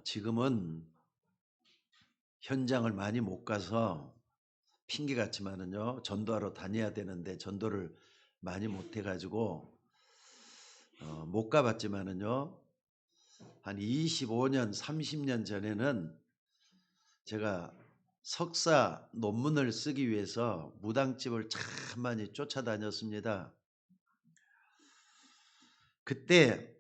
지금은 현장을 많이 못 가서 핑계 같지만은요, 전도하러 다녀야 되는데 전도를 많이 못 해가지고 못 가봤지만은요, 한 25년, 30년 전에는 제가 석사 논문을 쓰기 위해서 무당집을 참 많이 쫓아다녔습니다. 그때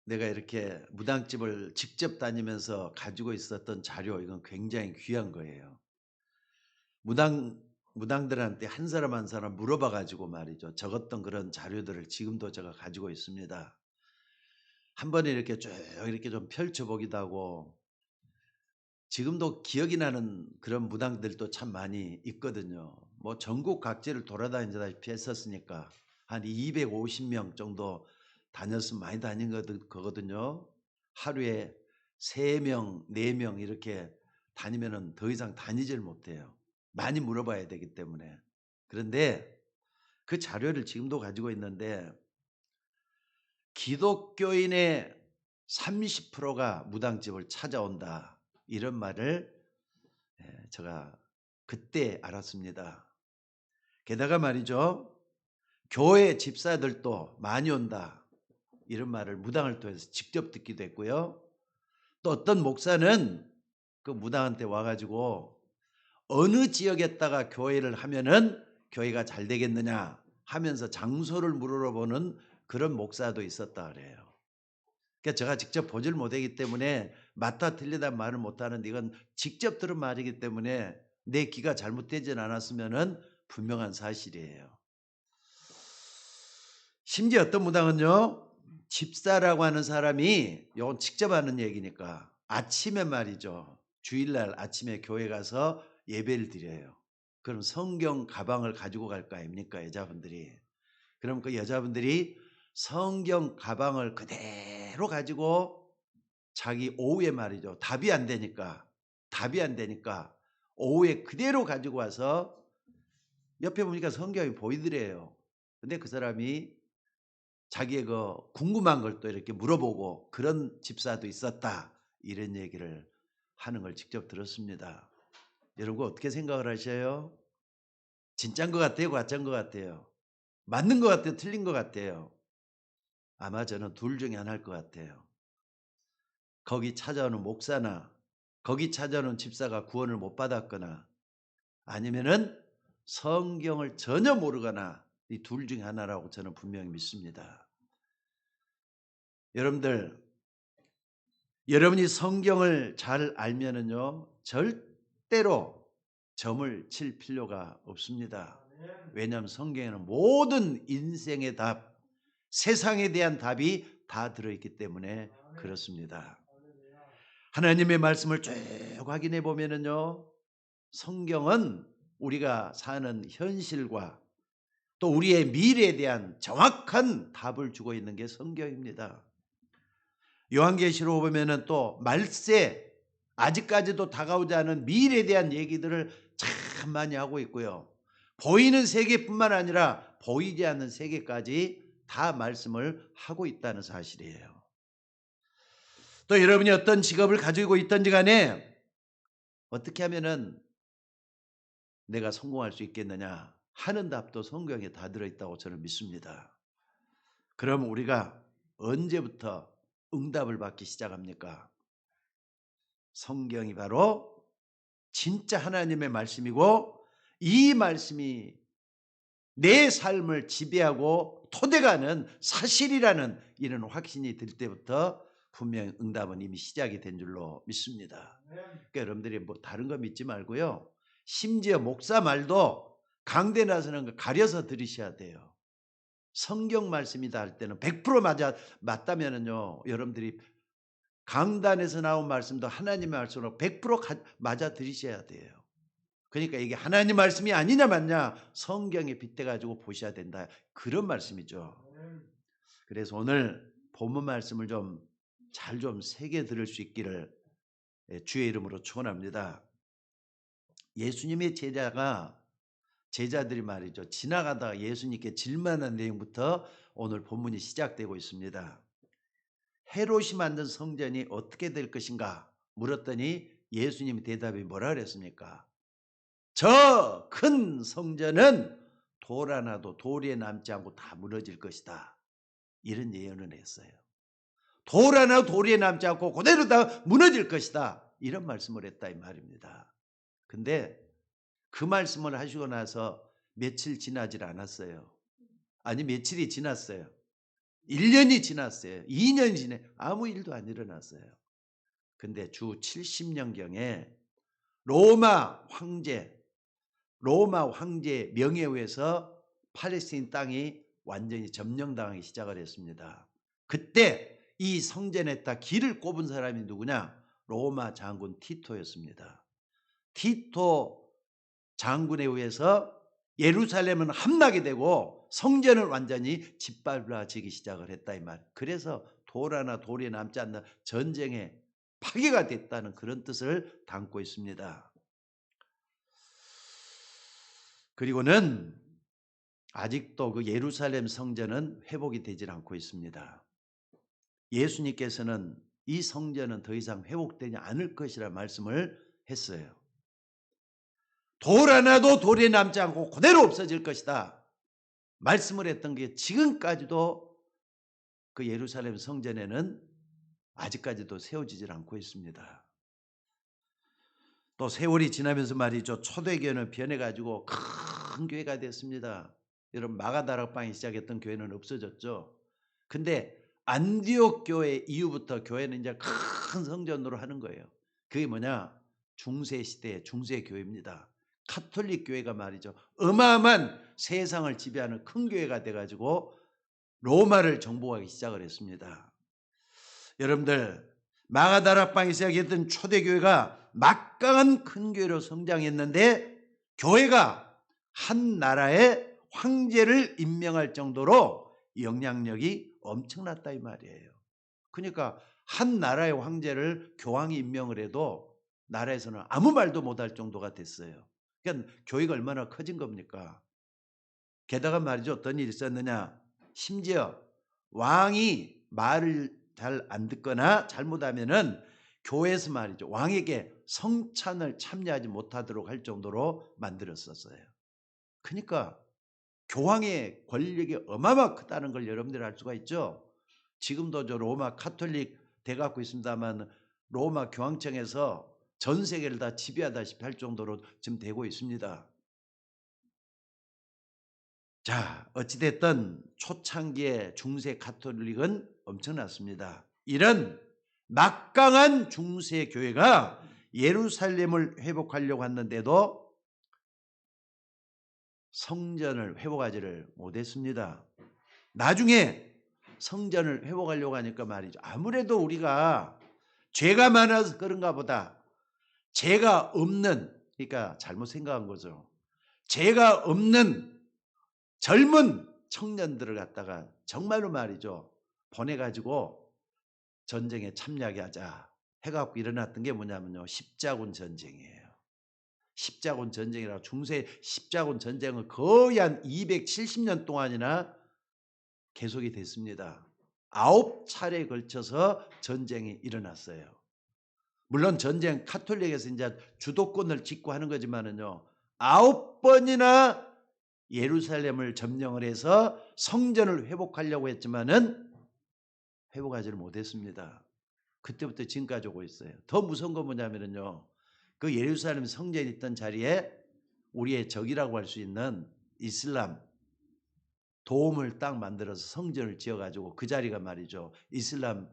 내가 이렇게 무당집을 직접 다니면서 가지고 있었던 자료, 이건 굉장히 귀한 거예요. 무당들한테 한 사람 한 사람 물어봐 가지고 말이죠, 적었던 그런 자료들을 지금도 제가 가지고 있습니다. 한 번에 이렇게 쭉 이렇게 좀 펼쳐보기도 하고, 지금도 기억이 나는 그런 무당들도 참 많이 있거든요. 뭐 전국 각지를 돌아다니다시피 했었으니까 한 250명 정도 다녔으면 많이 다닌 거거든요. 하루에 3명, 4명 이렇게 다니면은 더 이상 다니질 못해요. 많이 물어봐야 되기 때문에. 그런데 그 자료를 지금도 가지고 있는데, 기독교인의 30%가 무당집을 찾아온다, 이런 말을 제가 그때 알았습니다. 게다가 말이죠, 교회 집사들도 많이 온다, 이런 말을 무당을 통해서 직접 듣기도 했고요. 또 어떤 목사는 그 무당한테 와가지고 어느 지역에다가 교회를 하면은 교회가 잘 되겠느냐 하면서 장소를 물어보는 그런 목사도 있었다 그래요. 그러니까 제가 직접 보질 못하기 때문에 맞다 틀리다 말을 못하는데, 이건 직접 들은 말이기 때문에 내 귀가 잘못되진 않았으면은 분명한 사실이에요. 심지어 어떤 무당은요, 집사라고 하는 사람이, 이건 직접 하는 얘기니까, 아침에 말이죠, 주일날 아침에 교회 가서 예배를 드려요. 그럼 성경 가방을 가지고 갈 거 아닙니까, 여자분들이. 그럼 그 여자분들이 성경 가방을 그대로 가지고 자기 오후에 말이죠, 답이 안 되니까 오후에 그대로 가지고 와서, 옆에 보니까 성경이 보이더래요. 근데 그 사람이 자기의 그 궁금한 걸 또 이렇게 물어보고, 그런 집사도 있었다, 이런 얘기를 하는 걸 직접 들었습니다. 여러분 어떻게 생각을 하셔요? 진짜인 것 같아요, 가짜인 것 같아요? 맞는 것 같아요, 틀린 것 같아요? 아마 저는 둘 중에 하나일 것 같아요. 거기 찾아오는 목사나 거기 찾아오는 집사가 구원을 못 받았거나, 아니면은 성경을 전혀 모르거나, 이 둘 중에 하나라고 저는 분명히 믿습니다. 여러분이 성경을 잘 알면은요, 절대로 점을 칠 필요가 없습니다. 왜냐하면 성경에는 모든 인생의 답, 세상에 대한 답이 다 들어있기 때문에 그렇습니다. 하나님의 말씀을 쭉 확인해 보면은요, 성경은 우리가 사는 현실과 또 우리의 미래에 대한 정확한 답을 주고 있는 게 성경입니다. 요한계시록 보면은 또 말세, 아직까지도 다가오지 않은 미래에 대한 얘기들을 참 많이 하고 있고요. 보이는 세계뿐만 아니라 보이지 않는 세계까지 다 말씀을 하고 있다는 사실이에요. 또 여러분이 어떤 직업을 가지고 있든지 간에 어떻게 하면은 내가 성공할 수 있겠느냐 하는 답도 성경에 다 들어있다고 저는 믿습니다. 그럼 우리가 언제부터 응답을 받기 시작합니까? 성경이 바로 진짜 하나님의 말씀이고, 이 말씀이 내 삶을 지배하고 토대가는 사실이라는 이런 확신이 들 때부터 분명히 응답은 이미 시작이 된 줄로 믿습니다. 그러니까 여러분들이 뭐 다른 거 믿지 말고요, 심지어 목사 말도 강대 나서는 거 가려서 들으셔야 돼요. 성경 말씀이다 할 때는 100% 맞다면은요, 여러분들이 강단에서 나온 말씀도 하나님의 말씀으로 100% 맞아 들으셔야 돼요. 그러니까 이게 하나님 말씀이 아니냐 맞냐 성경에 빗대 가지고 보셔야 된다, 그런 말씀이죠. 그래서 오늘 본문 말씀을 좀 잘 좀 새겨 들을 수 있기를 주의 이름으로 축원합니다. 예수님의 제자들이 말이죠, 지나가다가 예수님께 질문한 내용부터 오늘 본문이 시작되고 있습니다. 헤롯이 만든 성전이 어떻게 될 것인가 물었더니 예수님의 대답이 뭐라 그랬습니까? 저 큰 성전은 돌 하나도 돌에 남지 않고 다 무너질 것이다. 이런 예언을 했어요. 돌 하나 돌에 남지 않고 그대로 다 무너질 것이다. 이런 말씀을 했다 이 말입니다. 근데 그 말씀을 하시고 나서 며칠 지나질 않았어요. 아니 며칠이 지났어요. 1년이 지났어요. 2년이 지내 아무 일도 안 일어났어요. 근데 주 70년경에 로마 황제 명예에 의해서 팔레스타인 땅이 완전히 점령당하기 시작을 했습니다. 그때 이 성전에다 길을 꼽은 사람이 누구냐? 로마 장군 티토였습니다. 티토 장군에 의해서 예루살렘은 함락이 되고 성전을 완전히 짓밟아지기 시작을 했다 이 말. 그래서 돌 하나 돌에 남지 않는 전쟁에 파괴가 됐다는 그런 뜻을 담고 있습니다. 그리고는 아직도 그 예루살렘 성전은 회복이 되질 않고 있습니다. 예수님께서는 이 성전은 더 이상 회복되지 않을 것이라 말씀을 했어요. 돌 하나도 돌에 남지 않고 그대로 없어질 것이다. 말씀을 했던 게 지금까지도 그 예루살렘 성전에는 아직까지도 세워지질 않고 있습니다. 또 세월이 지나면서 말이죠. 초대교회는 변해가지고 큰 교회가 됐습니다. 여러분 마가다락방이 시작했던 교회는 없어졌죠. 근데 안디옥 교회 이후부터 교회는 이제 큰 성전으로 하는 거예요. 그게 뭐냐? 중세시대의 중세교회입니다. 카톨릭 교회가 말이죠. 어마어마한 세상을 지배하는 큰 교회가 돼가지고 로마를 정복하기 시작을 했습니다. 여러분들 마가다락방이 시작했던 초대교회가 막강한 큰 교회로 성장했는데 교회가 한 나라의 황제를 임명할 정도로 영향력이 엄청났다 이 말이에요. 그러니까 한 나라의 황제를 교황이 임명을 해도 나라에서는 아무 말도 못할 정도가 됐어요. 그러니까 교회가 얼마나 커진 겁니까? 게다가 말이죠. 어떤 일이 있었느냐. 심지어 왕이 말을 잘 안 듣거나 잘못하면은 교회에서 말이죠. 왕에게 성찬을 참여하지 못하도록 할 정도로 만들었었어요. 그러니까 교황의 권력이 어마어마하게 크다는 걸 여러분들이 알 수가 있죠. 지금도 저 로마 카톨릭 돼갖고 있습니다만 로마 교황청에서 전 세계를 다 지배하다시피 할 정도로 지금 되고 있습니다. 자, 어찌됐든 초창기의 중세 가톨릭은 엄청났습니다. 이런 막강한 중세 교회가 예루살렘을 회복하려고 했는데도 성전을 회복하지를 못했습니다. 나중에 성전을 회복하려고 하니까 말이죠. 아무래도 우리가 죄가 많아서 그런가 보다. 죄가 없는, 그러니까 잘못 생각한 거죠. 죄가 없는 젊은 청년들을 갖다가 정말로 말이죠. 보내가지고 전쟁에 참여하게 하자 해갖고 일어났던 게 뭐냐면요. 십자군 전쟁이에요. 십자군 전쟁이라고 중세 십자군 전쟁은 거의 한 270년 동안이나 계속이 됐습니다. 9차례에 걸쳐서 전쟁이 일어났어요. 물론 전쟁 카톨릭에서 이제 주도권을 쥐고 하는 거지만은요. 9번이나 예루살렘을 점령을 해서 성전을 회복하려고 했지만은 회복하지를 못했습니다. 그때부터 지금까지 오고 있어요. 더 무서운 건 뭐냐면요. 그 예루살렘 성전이 있던 자리에 우리의 적이라고 할 수 있는 이슬람 도움을 딱 만들어서 성전을 지어가지고 그 자리가 말이죠. 이슬람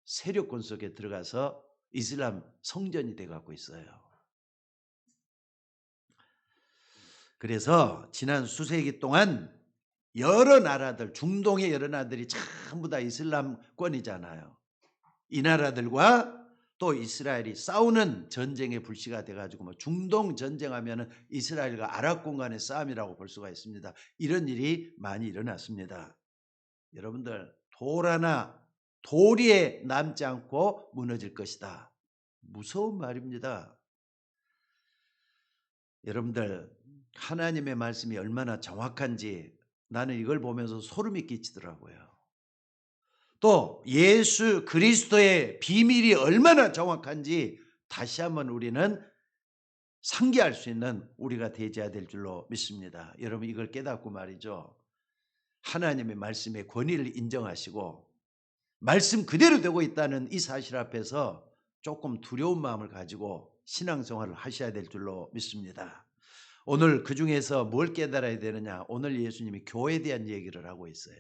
세력권 속에 들어가서 이슬람 성전이 돼갖고 있어요. 그래서 지난 수세기 동안 여러 나라들, 중동의 여러 나라들이 전부 다 이슬람권이잖아요. 이 나라들과 또 이스라엘이 싸우는 전쟁의 불씨가 돼가지고 뭐 중동 전쟁하면은 이스라엘과 아랍 공간의 싸움이라고 볼 수가 있습니다. 이런 일이 많이 일어났습니다. 여러분들 돌 하나 돌이 남지 않고 무너질 것이다. 무서운 말입니다. 여러분들 하나님의 말씀이 얼마나 정확한지 나는 이걸 보면서 소름이 끼치더라고요. 또 예수 그리스도의 비밀이 얼마나 정확한지 다시 한번 우리는 상기할 수 있는 우리가 되어야 될 줄로 믿습니다. 여러분 이걸 깨닫고 말이죠. 하나님의 말씀의 권위를 인정하시고 말씀 그대로 되고 있다는 이 사실 앞에서 조금 두려운 마음을 가지고 신앙생활을 하셔야 될 줄로 믿습니다. 오늘 그중에서 뭘 깨달아야 되느냐? 오늘 예수님이 교회에 대한 얘기를 하고 있어요.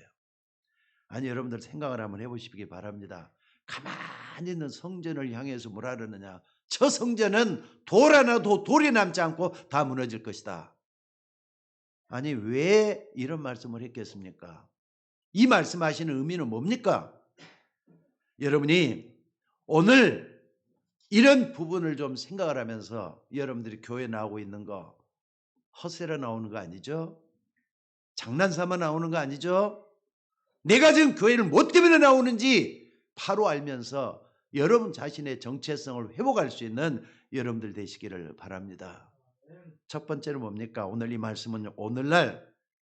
아니 여러분들 생각을 한번 해보시기 바랍니다. 가만히 있는 성전을 향해서 뭐라 그러느냐? 저 성전은 돌 하나도 돌이 남지 않고 다 무너질 것이다. 아니 왜 이런 말씀을 했겠습니까? 이 말씀하시는 의미는 뭡니까? 여러분이 오늘 이런 부분을 좀 생각을 하면서 여러분들이 교회 나오고 있는 거 허세로 나오는 거 아니죠? 장난삼아 나오는 거 아니죠? 내가 지금 교회를 뭐 때문에 나오는지 바로 알면서 여러분 자신의 정체성을 회복할 수 있는 여러분들 되시기를 바랍니다. 첫 번째는 뭡니까? 오늘 이 말씀은 오늘날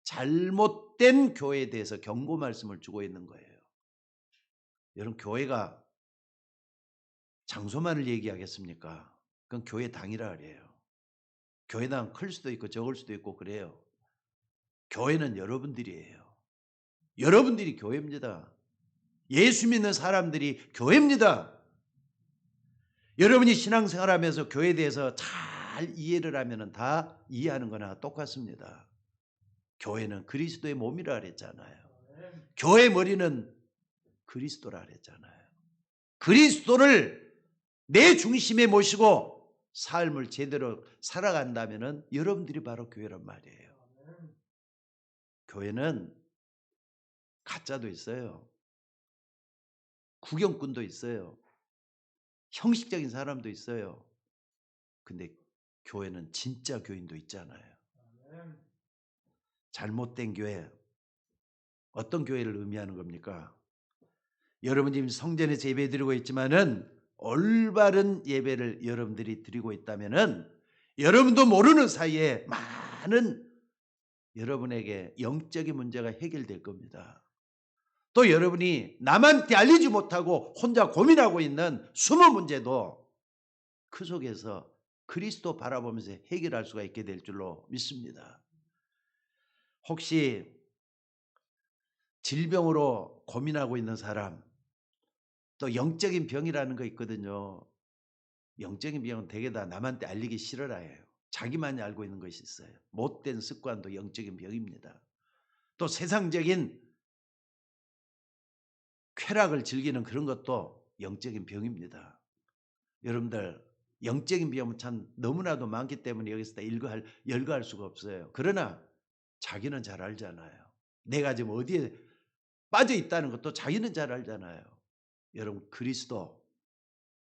잘못된 교회에 대해서 경고 말씀을 주고 있는 거예요. 여러분 교회가 장소만을 얘기하겠습니까? 그건 교회 당이라 그래요. 교회당 클 수도 있고 적을 수도 있고 그래요. 교회는 여러분들이에요. 여러분들이 교회입니다. 예수 믿는 사람들이 교회입니다. 여러분이 신앙생활하면서 교회에 대해서 잘 이해를 하면 다 이해하는 거나 똑같습니다. 교회는 그리스도의 몸이라 그랬잖아요. 교회 머리는 그리스도라 그랬잖아요. 그리스도를 내 중심에 모시고 삶을 제대로 살아간다면 여러분들이 바로 교회란 말이에요. 교회는 가짜도 있어요. 구경꾼도 있어요. 형식적인 사람도 있어요. 근데 교회는 진짜 교인도 있잖아요. 잘못된 교회, 어떤 교회를 의미하는 겁니까? 여러분 지금 성전에서 예배 드리고 있지만은 올바른 예배를 여러분들이 드리고 있다면은 여러분도 모르는 사이에 많은 여러분에게 영적인 문제가 해결될 겁니다. 또 여러분이 남한테 알리지 못하고 혼자 고민하고 있는 숨은 문제도 그 속에서 그리스도 바라보면서 해결할 수가 있게 될 줄로 믿습니다. 혹시 질병으로 고민하고 있는 사람, 또 영적인 병이라는 거 있거든요. 영적인 병은 대개 다 남한테 알리기 싫어라요. 자기만이 알고 있는 것이 있어요. 못된 습관도 영적인 병입니다. 또 세상적인 쾌락을 즐기는 그런 것도 영적인 병입니다. 여러분들 영적인 병은 참 너무나도 많기 때문에 여기서 다 열거할 수가 없어요. 그러나 자기는 잘 알잖아요. 내가 지금 어디에 빠져 있다는 것도 자기는 잘 알잖아요. 여러분 그리스도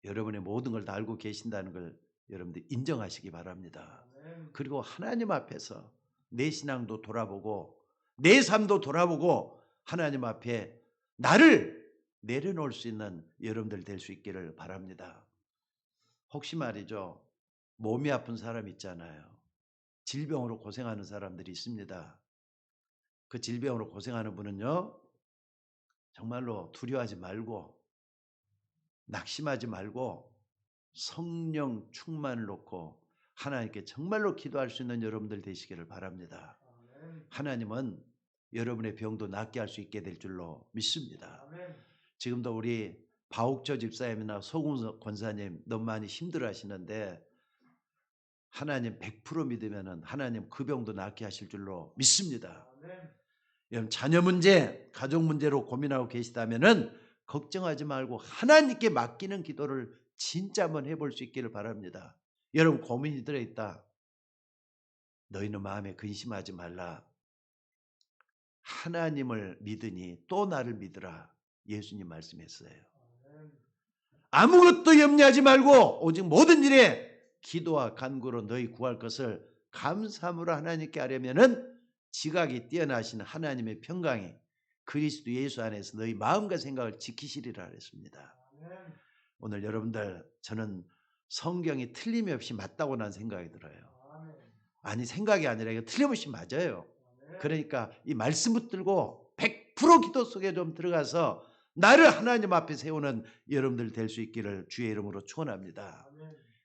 여러분의 모든 걸 다 알고 계신다는 걸 여러분들 인정하시기 바랍니다. 그리고 하나님 앞에서 내 신앙도 돌아보고 내 삶도 돌아보고 하나님 앞에 나를 내려놓을 수 있는 여러분들 될 수 있기를 바랍니다. 혹시 말이죠. 몸이 아픈 사람 있잖아요. 질병으로 고생하는 사람들이 있습니다. 그 질병으로 고생하는 분은요. 정말로 두려워하지 말고 낙심하지 말고 성령 충만을 놓고 하나님께 정말로 기도할 수 있는 여러분들 되시기를 바랍니다. 하나님은 여러분의 병도 낫게 할 수 있게 될 줄로 믿습니다. 지금도 우리 바욱조 집사님이나 소금 권사님 너무 많이 힘들어 하시는데 하나님 100% 믿으면 하나님 그 병도 낫게 하실 줄로 믿습니다. 여러분 자녀 문제, 가족 문제로 고민하고 계시다면 걱정하지 말고 하나님께 맡기는 기도를 진짜 한번 해볼 수 있기를 바랍니다. 여러분 고민이 들어있다. 너희는 마음에 근심하지 말라. 하나님을 믿으니 또 나를 믿으라. 예수님 말씀했어요. 아무것도 염려하지 말고 오직 모든 일에 기도와 간구로 너희 구할 것을 감사함으로 하나님께 하려면은 지각이 뛰어나신 하나님의 평강이 그리스도 예수 안에서 너희 마음과 생각을 지키시리라 했습니다. 오늘 여러분들 저는 성경이 틀림없이 맞다고 난 생각이 들어요. 아니 생각이 아니라 이거 틀림없이 맞아요. 그러니까 이 말씀 붙들고 100% 기도 속에 좀 들어가서 나를 하나님 앞에 세우는 여러분들 될 수 있기를 주의 이름으로 축원합니다.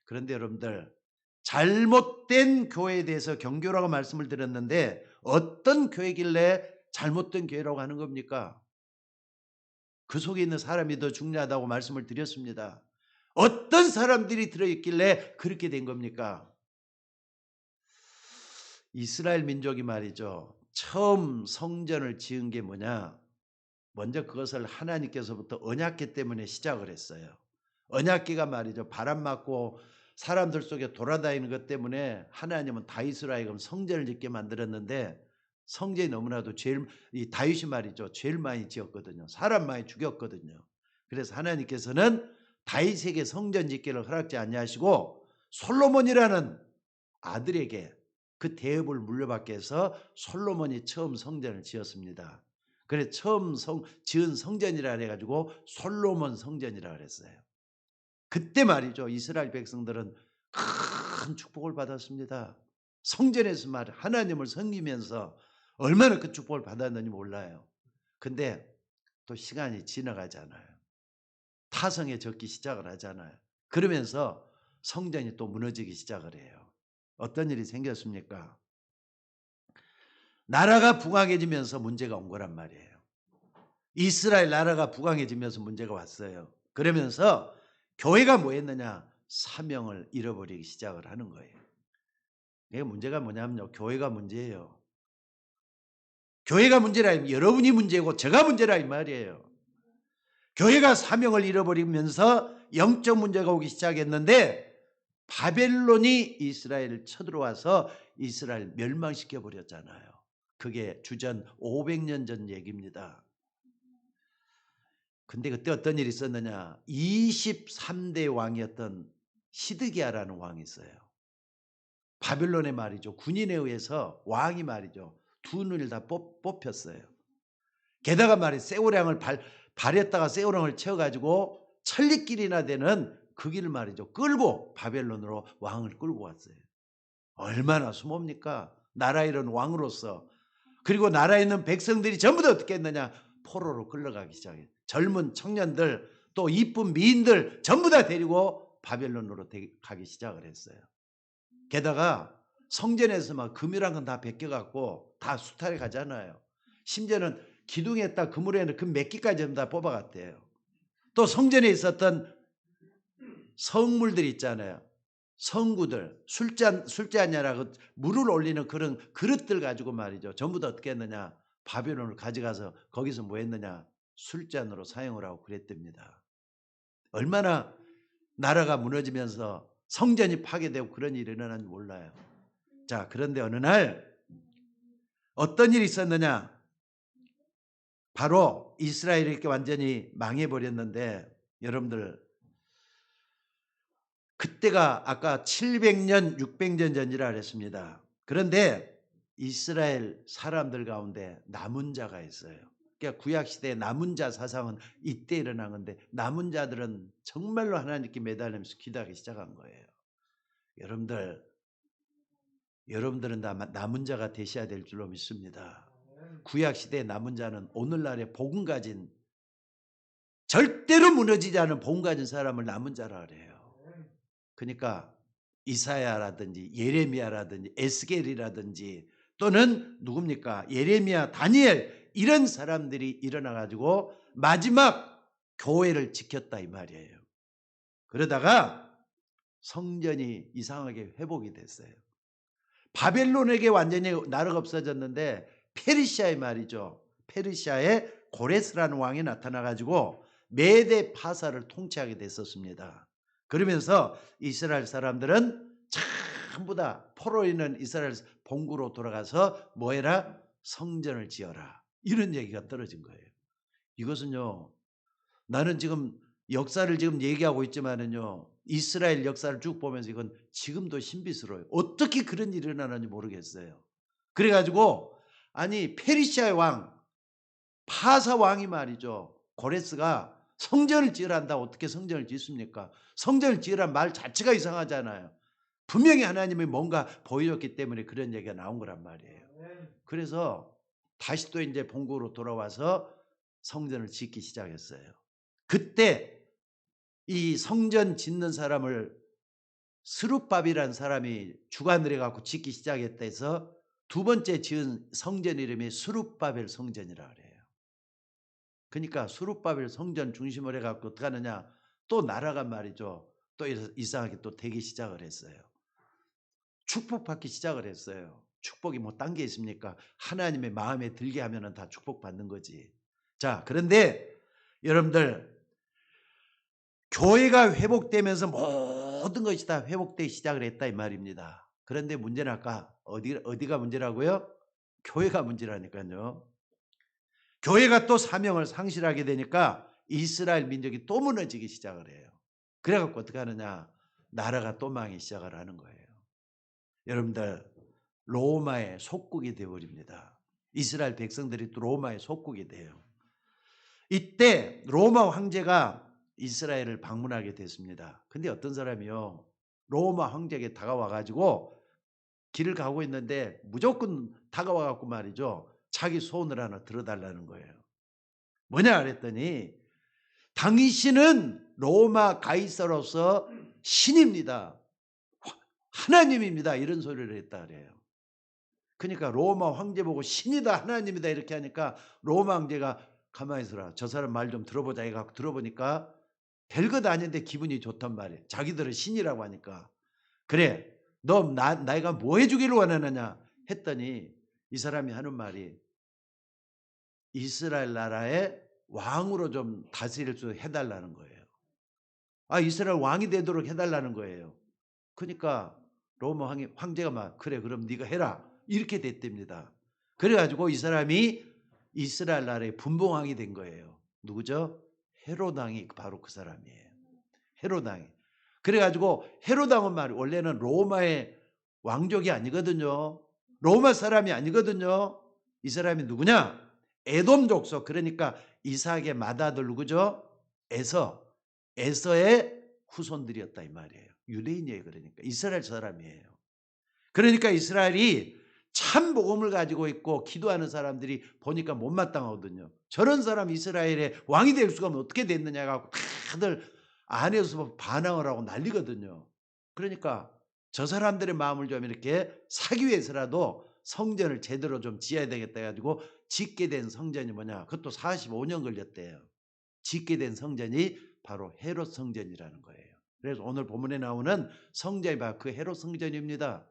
그런데 여러분들, 잘못된 교회에 대해서 경고라고 말씀을 드렸는데 어떤 교회길래 잘못된 교회라고 하는 겁니까? 그 속에 있는 사람이 더 중요하다고 말씀을 드렸습니다. 어떤 사람들이 들어있길래 그렇게 된 겁니까? 이스라엘 민족이 말이죠, 처음 성전을 지은 게 뭐냐? 먼저 그것을 하나님께서부터 언약궤 때문에 시작을 했어요. 언약궤가 말이죠, 바람 맞고 사람들 속에 돌아다니는 것 때문에 하나님은 다윗을 하여금 성전을 짓게 만들었는데, 성전이 너무나도 이 다윗이 말이죠, 제일 많이 지었거든요. 사람 많이 죽였거든요. 그래서 하나님께서는 다윗에게 성전 짓기를 허락지 아니하시고 솔로몬이라는 아들에게 그 대업을 물려받게 해서 솔로몬이 처음 성전을 지었습니다. 그래서 처음 지은 성전이라 해가지고 솔로몬 성전이라 그랬어요. 그때 말이죠, 이스라엘 백성들은 큰 축복을 받았습니다. 성전에서 하나님을 섬기면서 얼마나 그 축복을 받았는지 몰라요. 근데 또 시간이 지나가잖아요. 타성에 적기 시작을 하잖아요. 그러면서 성전이 또 무너지기 시작을 해요. 어떤 일이 생겼습니까? 나라가 부강해지면서 문제가 온 거란 말이에요. 이스라엘 나라가 부강해지면서 문제가 왔어요. 그러면서 교회가 뭐 했느냐? 사명을 잃어버리기 시작을 하는 거예요. 이게 문제가 뭐냐면요, 교회가 문제예요. 교회가 문제라, 여러분이 문제고 제가 문제라 이 말이에요. 교회가 사명을 잃어버리면서 영적 문제가 오기 시작했는데, 바벨론이 이스라엘을 쳐들어와서 이스라엘 멸망시켜 버렸잖아요. 그게 주전 500년 전 얘기입니다. 근데 그때 어떤 일이 있었느냐? 23대 왕이었던 시드기야라는 왕이 있어요. 바벨론의 말이죠, 군인에 의해서 왕이 말이죠, 두 눈을 다 뽑혔어요. 게다가 세오량을 발했다가 세오량을 채워가지고 천리길이나 되는 그 길을 말이죠, 끌고 바벨론으로 왕을 끌고 왔어요. 얼마나 수모입니까? 나라에 이런 왕으로서. 그리고 나라에 있는 백성들이 전부 다 어떻게 했느냐? 포로로 끌려가기 시작해요. 젊은 청년들, 또 이쁜 미인들 전부 다 데리고 바벨론으로 가기 시작을 했어요. 게다가 성전에서 막 금이란 건 다 벗겨갖고 다 수탈해 가잖아요. 심지어는 기둥에다 그물에는 금 몇 기까지 전부 다 뽑아갔대요. 또 성전에 있었던 성물들 있잖아요. 성구들, 술잔이라고 물을 올리는 그런 그릇들 가지고 말이죠, 전부 다 어떻게 했느냐? 바벨론을 가져가서 거기서 뭐 했느냐? 술잔으로 사용을 하고 그랬답니다. 얼마나 나라가 무너지면서 성전이 파괴되고 그런 일이 일어났는지 몰라요. 자, 그런데 어느 날 어떤 일이 있었느냐? 바로 이스라엘이 이렇게 완전히 망해버렸는데, 여러분들, 그때가 아까 700년, 600년 전이라 그랬습니다. 그런데 이스라엘 사람들 가운데 남은 자가 있어요. 그러니까 구약시대의 남은 자 사상은 이때 일어난 건데, 남은 자들은 정말로 하나님께 매달리면서 기도하기 시작한 거예요. 여러분들은 남은 자가 되셔야 될 줄로 믿습니다. 구약시대의 남은 자는 오늘날의 복음 가진, 절대로 무너지지 않은 복음 가진 사람을 남은 자라 그래요. 그러니까 이사야라든지 예레미야라든지 에스겔이라든지, 또는 누굽니까? 예레미야, 다니엘, 이런 사람들이 일어나가지고 마지막 교회를 지켰다 이 말이에요. 그러다가 성전이 이상하게 회복이 됐어요. 바벨론에게 완전히 나라가 없어졌는데 페르시아의 말이죠, 페르시아의 고레스라는 왕이 나타나가지고 메대 파사를 통치하게 됐었습니다. 그러면서 이스라엘 사람들은 전부 다 포로 있는 이스라엘 본국으로 돌아가서 뭐해라? 성전을 지어라, 이런 얘기가 떨어진 거예요. 이것은요, 나는 지금 역사를 지금 얘기하고 있지만은요, 이스라엘 역사를 쭉 보면서 이건 지금도 신비스러워요. 어떻게 그런 일이 일어나는지 모르겠어요. 그래가지고 아니 페르시아의 왕 파사 왕이 말이죠, 고레스가 성전을 지으란다. 어떻게 성전을 짓습니까? 성전을 지으란 말 자체가 이상하잖아요. 분명히 하나님이 뭔가 보여줬기 때문에 그런 얘기가 나온 거란 말이에요. 그래서 다시 또 이제 본국으로 돌아와서 성전을 짓기 시작했어요. 그때 이 성전 짓는 사람을 스룹밥이라는 사람이 주관을 해갖고 짓기 시작했다 해서 두 번째 지은 성전 이름이 스룹바벨 성전이라 그래요. 그러니까 스룹바벨 성전 중심으로 해갖고 어떻게 하느냐, 또 나라가 말이죠. 또 이상하게 또 되기 시작을 했어요. 축복받기 시작을 했어요. 축복이 뭐 딴 게 있습니까? 하나님의 마음에 들게 하면은 다 축복받는 거지. 자, 그런데 여러분들, 교회가 회복되면서 모든 것이 다 회복되기 시작을 했다 이 말입니다. 그런데 문제는 아까 어디가 문제라고요? 교회가 문제라니까요. 교회가 또 사명을 상실하게 되니까 이스라엘 민족이 또 무너지기 시작을 해요. 그래갖고 어떻게 하느냐, 나라가 또 망하기 시작을 하는 거예요. 여러분들, 로마의 속국이 되어버립니다. 이스라엘 백성들이 또 로마의 속국이 돼요. 이때 로마 황제가 이스라엘을 방문하게 됐습니다. 근데 어떤 사람이요, 로마 황제에게 다가와가지고 길을 가고 있는데 무조건 다가와갖고 말이죠, 자기 소원을 하나 들어달라는 거예요. 뭐냐 그랬더니, 당신은 로마 가이사로서 신입니다, 하나님입니다, 이런 소리를 했다 그래요. 그러니까 로마 황제 보고 신이다 하나님이다 이렇게 하니까 로마 황제가 가만히 있어라, 저 사람 말 좀 들어보자 해갖고 들어보니까 별것 아닌데 기분이 좋단 말이에요. 자기들은 신이라고 하니까. 그래, 너 내가 뭐 해주기를 원하느냐 했더니 이 사람이 하는 말이, 이스라엘 나라의 왕으로 좀 다스릴 수 해달라는 거예요. 아, 이스라엘 왕이 되도록 해달라는 거예요. 그러니까 로마 황제가 막, 그래 그럼 네가 해라 이렇게 됐답니다. 그래가지고 이 사람이 이스라엘 나라의 분봉왕이 된 거예요. 누구죠? 헤롯 왕이 바로 그 사람이에요. 헤롯 왕이. 그래가지고 헤롯 왕은 말이 원래는 로마의 왕족이 아니거든요. 로마 사람이 아니거든요. 이 사람이 누구냐? 에돔 족속, 그러니까 이삭의 맏아들 누구죠? 에서의 후손들이었다 이 말이에요. 유대인이에요. 그러니까 이스라엘 사람이에요. 그러니까 이스라엘이 참 복음을 가지고 있고 기도하는 사람들이 보니까 못마땅하거든요. 저런 사람 이스라엘의 왕이 될 수가 어떻게 됐느냐고 다들 안에서 반항을 하고 난리거든요. 그러니까 저 사람들의 마음을 좀 이렇게 사기 위해서라도 성전을 제대로 좀 지어야 되겠다 해가지고 짓게 된 성전이 뭐냐, 그것도 45년 걸렸대요. 짓게 된 성전이 바로 헤롯 성전이라는 거예요. 그래서 오늘 본문에 나오는 성전이 바로 그 헤롯 성전입니다.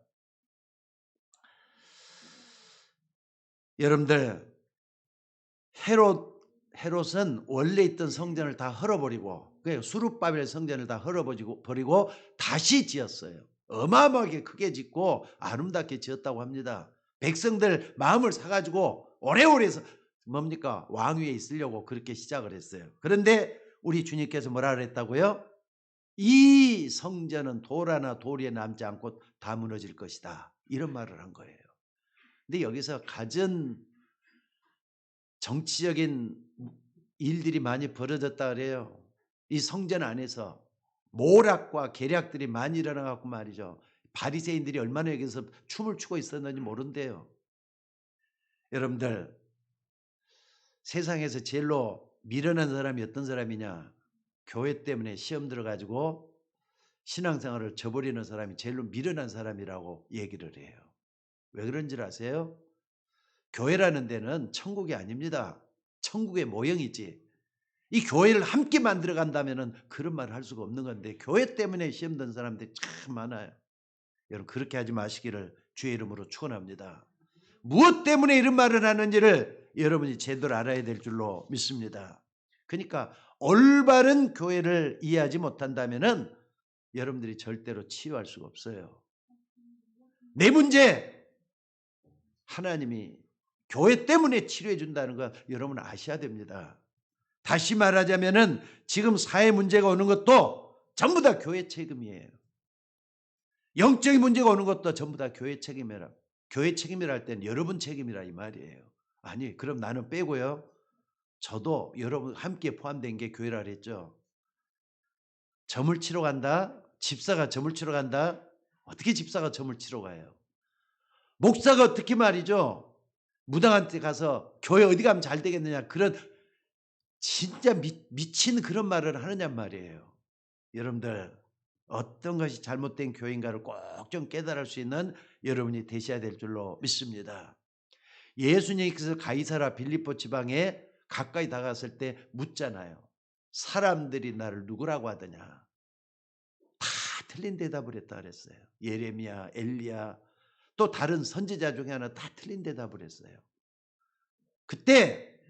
여러분들, 헤롯은 원래 있던 성전을 다 헐어버리고, 수룹바벨 성전을 다 헐어버리고 다시 지었어요. 어마어마하게 크게 짓고 아름답게 지었다고 합니다. 백성들 마음을 사가지고 오래오래 뭡니까, 왕위에 있으려고 그렇게 시작을 했어요. 그런데 우리 주님께서 뭐라 그랬다고요? 이 성전은 돌 하나 돌에 남지 않고 다 무너질 것이다, 이런 말을 한 거예요. 근데 여기서 가진 정치적인 일들이 많이 벌어졌다 그래요. 이 성전 안에서 모략과 계략들이 많이 일어나갖고 말이죠. 바리새인들이 얼마나 여기서 춤을 추고 있었는지 모른대요. 여러분들, 세상에서 제일로 미련한 사람이 어떤 사람이냐? 교회 때문에 시험 들어가지고 신앙생활을 저버리는 사람이 제일로 미련한 사람이라고 얘기를 해요. 왜 그런 줄 아세요? 교회라는 데는 천국이 아닙니다. 천국의 모형이지. 이 교회를 함께 만들어 간다면 그런 말을 할 수가 없는 건데, 교회 때문에 시험 든 사람들이 참 많아요. 여러분, 그렇게 하지 마시기를 주의 이름으로 축원합니다. 무엇 때문에 이런 말을 하는지를 여러분이 제대로 알아야 될 줄로 믿습니다. 그러니까 올바른 교회를 이해하지 못한다면 여러분들이 절대로 치유할 수가 없어요. 내 문제 하나님이 교회 때문에 치료해 준다는 거 여러분 아셔야 됩니다. 다시 말하자면은 지금 사회 문제가 오는 것도 전부 다 교회 책임이에요. 영적인 문제가 오는 것도 전부 다 교회 책임이라. 교회 책임이라 할 때는 여러분 책임이라 이 말이에요. 아니, 그럼 나는 빼고요, 저도 여러분 함께 포함된 게 교회라 그랬죠. 점을 치러 간다? 집사가 점을 치러 간다? 어떻게 집사가 점을 치러 가요? 목사가 어떻게 말이죠, 무당한테 가서 교회 어디 가면 잘 되겠느냐, 그런 진짜 미친 그런 말을 하느냔 말이에요. 여러분들 어떤 것이 잘못된 교인가를 꼭 좀 깨달을 수 있는 여러분이 되셔야 될 줄로 믿습니다. 예수님께서 가이사라 빌립보 지방에 가까이 다가갔을 때 묻잖아요. 사람들이 나를 누구라고 하더냐. 다 틀린 대답을 했다 그랬어요. 예레미야, 엘리야, 또 다른 선지자 중에 하나 다 틀린 대답을 했어요. 그때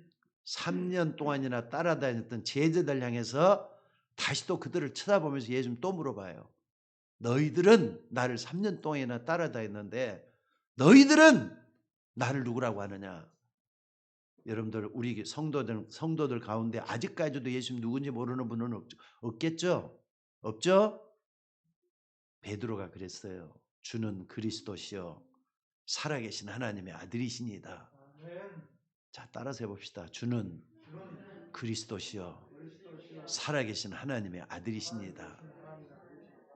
3년 동안이나 따라다녔던 제자들 향해서 다시 또 그들을 쳐다보면서 예수님 또 물어봐요. 너희들은 나를 3년 동안이나 따라다녔는데 너희들은 나를 누구라고 하느냐. 여러분들 우리 성도들 가운데 아직까지도 예수님 누군지 모르는 분은 없겠죠? 없죠? 베드로가 그랬어요. 주는 그리스도시요 살아계신 하나님의 아들이시니다. 자, 따라서 해봅시다. 주는 그리스도시요 살아계신 하나님의 아들이시니다.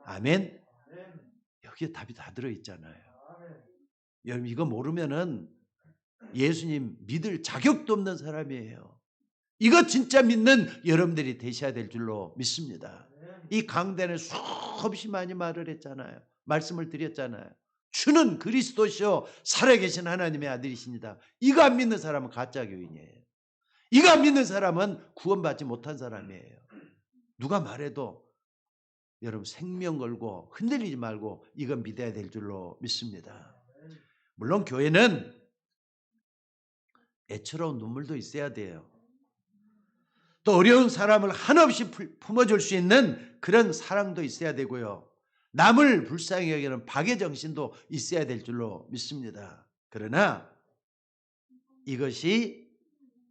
아멘. 여기에 답이 다 들어있잖아요. 여러분 이거 모르면은 예수님 믿을 자격도 없는 사람이에요. 이거 진짜 믿는 여러분들이 되셔야 될 줄로 믿습니다. 이 강단에 수없이 많이 말을 했잖아요. 말씀을 드렸잖아요. 주는 그리스도시요 살아계신 하나님의 아들이십니다. 이거 안 믿는 사람은 가짜 교인이에요. 이거 안 믿는 사람은 구원받지 못한 사람이에요. 누가 말해도 여러분 생명 걸고 흔들리지 말고 이건 믿어야 될 줄로 믿습니다. 물론 교회는 애처로운 눈물도 있어야 돼요. 또 어려운 사람을 한없이 품어줄 수 있는 그런 사랑도 있어야 되고요. 남을 불쌍히 여기는 박의 정신도 있어야 될 줄로 믿습니다. 그러나 이것이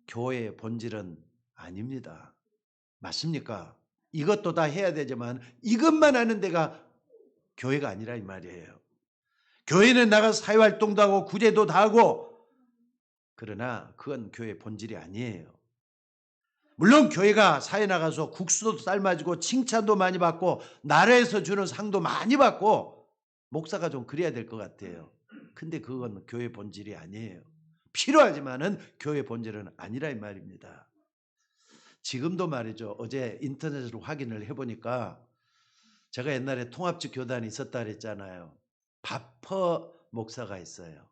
교회의 본질은 아닙니다. 맞습니까? 이것도 다 해야 되지만 이것만 하는 데가 교회가 아니라 이 말이에요. 교회는 나가서 사회활동도 하고 구제도 다 하고 그러나 그건 교회의 본질이 아니에요. 물론 교회가 사회 나가서 국수도 삶아지고 칭찬도 많이 받고 나라에서 주는 상도 많이 받고 목사가 좀 그래야 될 것 같아요. 근데 그건 교회 본질이 아니에요. 필요하지만은 교회 본질은 아니라 이 말입니다. 지금도 말이죠. 어제 인터넷으로 확인을 해보니까 제가 옛날에 통합직 교단이 있었다 그랬잖아요. 바퍼 목사가 있어요.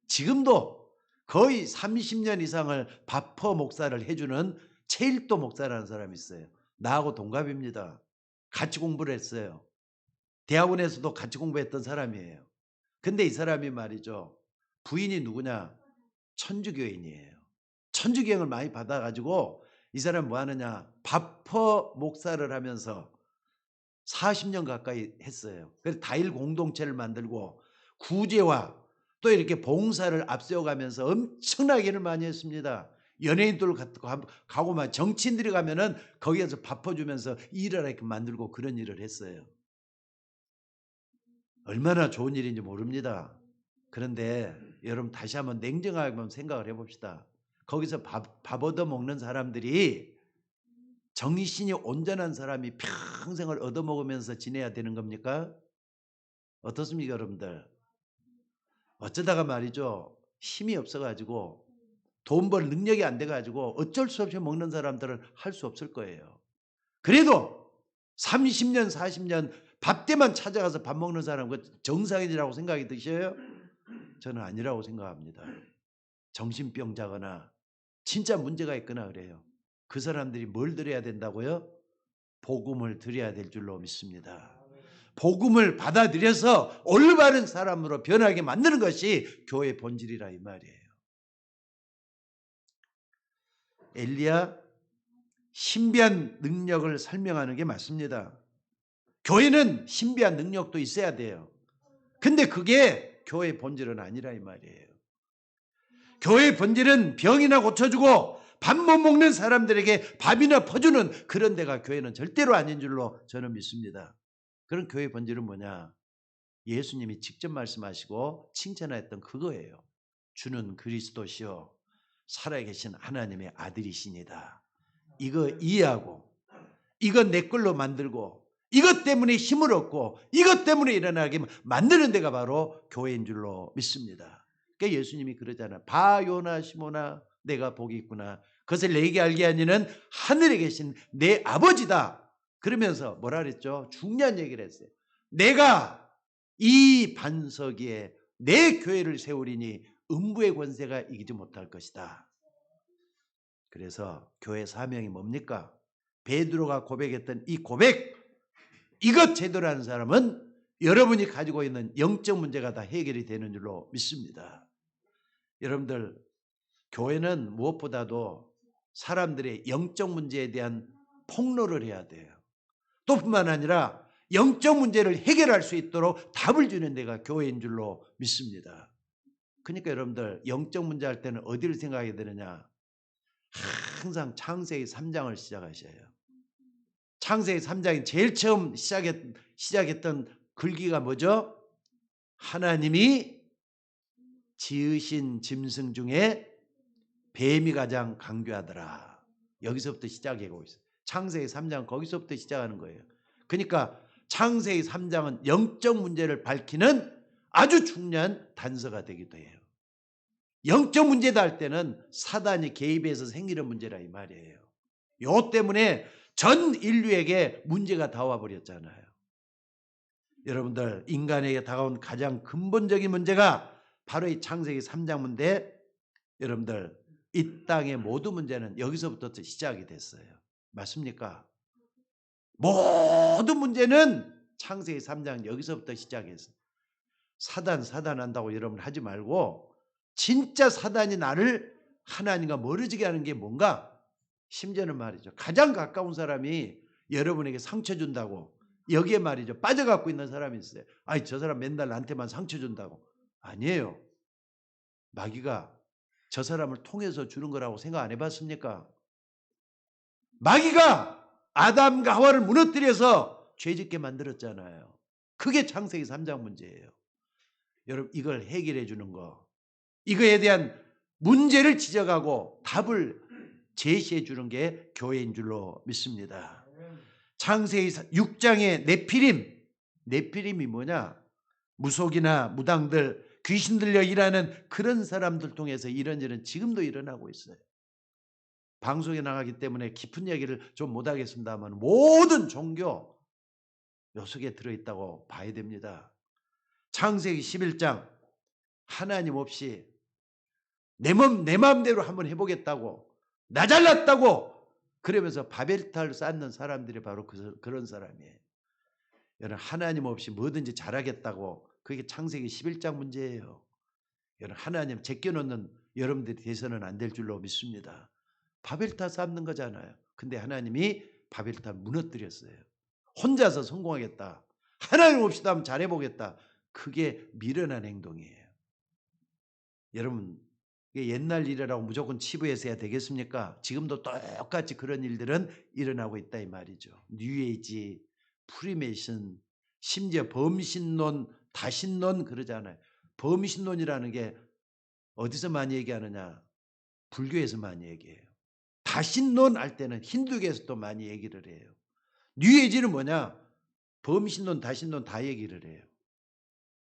지금도 거의 30년 이상을 바퍼 목사를 해주는 최일도 목사라는 사람이 있어요. 나하고 동갑입니다. 같이 공부를 했어요. 대학원에서도 같이 공부했던 사람이에요. 근데 이 사람이 말이죠. 부인이 누구냐? 천주교인이에요. 천주교형을 많이 받아가지고 이 사람 뭐 하느냐? 바퍼 목사를 하면서 40년 가까이 했어요. 그래서 다일 공동체를 만들고 구제와 또 이렇게 봉사를 앞세워가면서 엄청나게 일을 많이 했습니다. 연예인들 가고 막 정치인들이 가면은 거기에서 바꿔주면서 일을 이렇게 만들고 그런 일을 했어요. 얼마나 좋은 일인지 모릅니다. 그런데 여러분 다시 한번 냉정하게 한번 생각을 해봅시다. 거기서 밥 얻어먹는 사람들이 정신이 온전한 사람이 평생을 얻어먹으면서 지내야 되는 겁니까? 어떻습니까 여러분들? 어쩌다가 말이죠. 힘이 없어가지고 돈 벌 능력이 안 돼가지고 어쩔 수 없이 먹는 사람들은 할 수 없을 거예요. 그래도 30년 40년 밥 때만 찾아가서 밥 먹는 사람 그 정상인이라고 생각이 드셔요? 저는 아니라고 생각합니다. 정신병자거나 진짜 문제가 있거나 그래요. 그 사람들이 뭘 드려야 된다고요? 복음을 드려야 될 줄로 믿습니다. 복음을 받아들여서 올바른 사람으로 변하게 만드는 것이 교회의 본질이라 이 말이에요. 엘리야 신비한 능력을 설명하는 게 맞습니다. 교회는 신비한 능력도 있어야 돼요. 근데 그게 교회의 본질은 아니라 이 말이에요. 교회의 본질은 병이나 고쳐주고 밥 못 먹는 사람들에게 밥이나 퍼주는 그런 데가 교회는 절대로 아닌 줄로 저는 믿습니다. 그런 교회의 본질은 뭐냐? 예수님이 직접 말씀하시고 칭찬했던 그거예요. 주는 그리스도시요 살아계신 하나님의 아들이시니다. 이거 이해하고 이거 내 걸로 만들고 이것 때문에 힘을 얻고 이것 때문에 일어나게 만드는 데가 바로 교회인 줄로 믿습니다. 그러니까 예수님이 그러잖아요. 바 요나 시모나 내가 복이 있구나. 그것을 내게 알게 하니는 하늘에 계신 내 아버지다. 그러면서 뭐라 그랬죠? 중요한 얘기를 했어요. 내가 이 반석 위에 내 교회를 세우리니 음부의 권세가 이기지 못할 것이다. 그래서 교회 사명이 뭡니까? 베드로가 고백했던 이 고백, 이것 제대로 하는 사람은 여러분이 가지고 있는 영적 문제가 다 해결이 되는 줄로 믿습니다. 여러분들, 교회는 무엇보다도 사람들의 영적 문제에 대한 폭로를 해야 돼요. 또 뿐만 아니라 영적 문제를 해결할 수 있도록 답을 주는 데가 교회인 줄로 믿습니다. 그러니까 여러분들, 영적 문제 할 때는 어디를 생각하게 되느냐? 항상 창세기 3장을 시작하셔요. 창세기 3장이 제일 처음 시작했던 글귀가 뭐죠? 하나님이 지으신 짐승 중에 뱀이 가장 강교하더라. 여기서부터 시작하고 있어요. 창세기 3장 거기서부터 시작하는 거예요. 그러니까 창세기 3장은 영적 문제를 밝히는 아주 중요한 단서가 되기도 해요. 영적 문제다 할 때는 사단이 개입해서 생기는 문제라 이 말이에요. 요 때문에 전 인류에게 문제가 다 와버렸잖아요. 여러분들, 인간에게 다가온 가장 근본적인 문제가 바로 이 창세기 3장 문제. 여러분들, 이 땅의 모든 문제는 여기서부터 시작이 됐어요. 맞습니까? 모든 문제는 창세기 3장 여기서부터 시작했어요. 사단 한다고 여러분 하지 말고, 진짜 사단이 나를 하나님과 멀어지게 하는 게 뭔가? 심지어는 말이죠, 가장 가까운 사람이 여러분에게 상처 준다고, 여기에 말이죠, 빠져갖고 있는 사람이 있어요. 아이, 저 사람 맨날 나한테만 상처 준다고. 아니에요. 마귀가 저 사람을 통해서 주는 거라고 생각 안 해봤습니까? 마귀가 아담과 하와를 무너뜨려서 죄짓게 만들었잖아요. 그게 창세기 3장 문제예요. 여러분, 이걸 해결해 주는 거, 이거에 대한 문제를 지적하고 답을 제시해 주는 게 교회인 줄로 믿습니다. 창세기 6장의 네피림이 뭐냐? 무속이나 무당들, 귀신 들려 일하는 그런 사람들 통해서 이런저런 지금도 일어나고 있어요. 방송에 나가기 때문에 깊은 얘기를 좀 못하겠습니다만 모든 종교 요 속에 들어있다고 봐야 됩니다. 창세기 11장, 하나님 없이 내 마음대로 한번 해보겠다고, 나 잘났다고 그러면서 바벨탑을 쌓는 사람들이 바로 그런 사람이에요. 여러분, 하나님 없이 뭐든지 잘하겠다고, 그게 창세기 11장 문제예요. 여러분, 하나님 제껴놓는 여러분들이 돼서는 안 될 줄로 믿습니다. 바벨탑 쌓는 거잖아요. 근데 하나님이 바벨탑 무너뜨렸어요. 혼자서 성공하겠다, 하나님 없이도 한번 잘해보겠다, 그게 미련한 행동이에요. 여러분, 이게 옛날 일이라고 무조건 치부해서 해야 되겠습니까? 지금도 똑같이 그런 일들은 일어나고 있다 이 말이죠. 뉴에이지, 프리메이션, 심지어 범신론, 다신론 그러잖아요. 범신론이라는 게 어디서 많이 얘기하느냐? 불교에서 많이 얘기해요. 다신론 할 때는 힌두교에서도 많이 얘기를 해요. 뉴에이지는 뭐냐? 범신론, 다신론 다 얘기를 해요.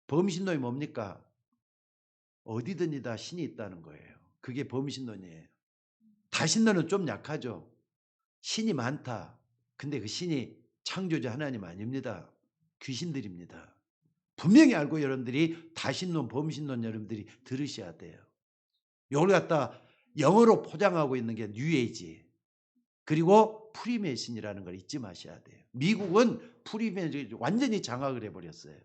범신론이 뭡니까? 어디든지 다 신이 있다는 거예요. 그게 범신론이에요. 다신론은 좀 약하죠. 신이 많다. 근데 그 신이 창조주 하나님 아닙니다. 귀신들입니다. 분명히 알고 여러분들이 다신론, 범신론 여러분들이 들으셔야 돼요. 이걸 갖다 영어로 포장하고 있는 게 뉴에이지, 그리고 프리메이슨이라는 걸 잊지 마셔야 돼요. 미국은 프리메이슨 완전히 장악을 해버렸어요.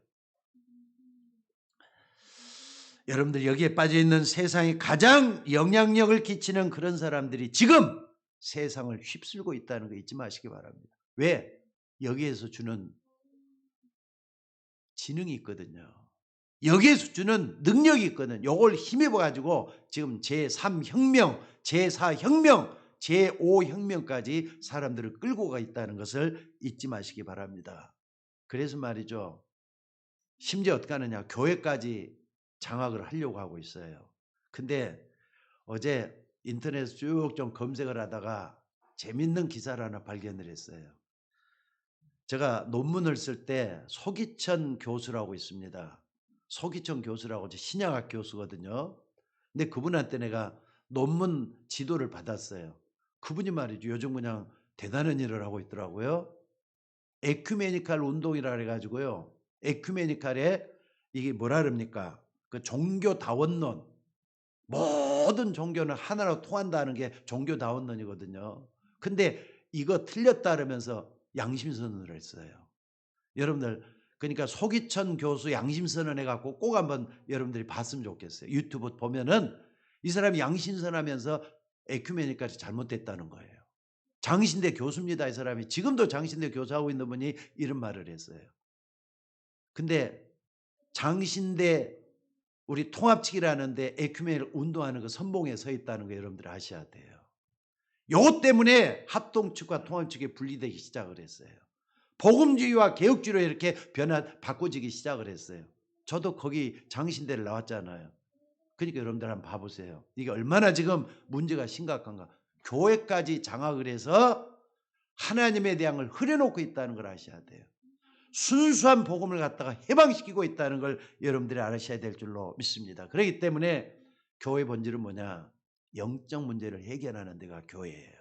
여러분들, 여기에 빠져있는 세상에 가장 영향력을 끼치는 그런 사람들이 지금 세상을 휩쓸고 있다는 거 잊지 마시기 바랍니다. 왜? 여기에서 주는 지능이 있거든요. 여기에서 주는 능력이 있거든요. 이걸 힘입어 가지고 지금 제3혁명, 제4혁명, 제5혁명까지 사람들을 끌고 가 있다는 것을 잊지 마시기 바랍니다. 그래서 말이죠, 심지어 어떻게 하느냐, 교회까지 장악을 하려고 하고 있어요. 근데 어제 인터넷 쭉 좀 검색을 하다가 재밌는 기사를 하나 발견을 했어요. 제가 논문을 쓸 때 소기천 교수라고 있습니다. 소기천 교수라고 신약학 교수거든요. 근데 그분한테 내가 논문 지도를 받았어요. 그분이 말이죠. 요즘 그냥 대단한 일을 하고 있더라고요. 에큐메니칼 운동이라 그래가지고요. 에큐메니칼에 이게 뭐라 그럽니까? 그 종교다원론. 모든 종교는 하나로 통한다는 게 종교다원론이거든요. 근데 이거 틀렸다 그러면서 양심선언을 했어요. 여러분들 그러니까 소기천 교수 양심선언 해갖고 꼭 한번 여러분들이 봤으면 좋겠어요. 유튜브 보면은 이 사람이 양심선언하면서 에큐메니칼이 잘못됐다는 거예요. 장신대 교수입니다. 이 사람이 지금도 장신대 교수하고 있는 분이 이런 말을 했어요. 근데 장신대 우리 통합측이라는데 에큐메니를 운동하는 그 선봉에 서 있다는 거 여러분들 아셔야 돼요. 요것 때문에 합동측과 통합측이 분리되기 시작을 했어요. 복음주의와 개혁주의로 이렇게 바꿔지기 시작을 했어요. 저도 거기 장신대를 나왔잖아요. 그러니까 여러분들 한번 봐보세요. 이게 얼마나 지금 문제가 심각한가. 교회까지 장악을 해서 하나님에 대한 걸 흐려놓고 있다는 걸 아셔야 돼요. 순수한 복음을 갖다가 해방시키고 있다는 걸 여러분들이 알아셔야 될 줄로 믿습니다. 그렇기 때문에 교회 본질은 뭐냐? 영적 문제를 해결하는 데가 교회예요.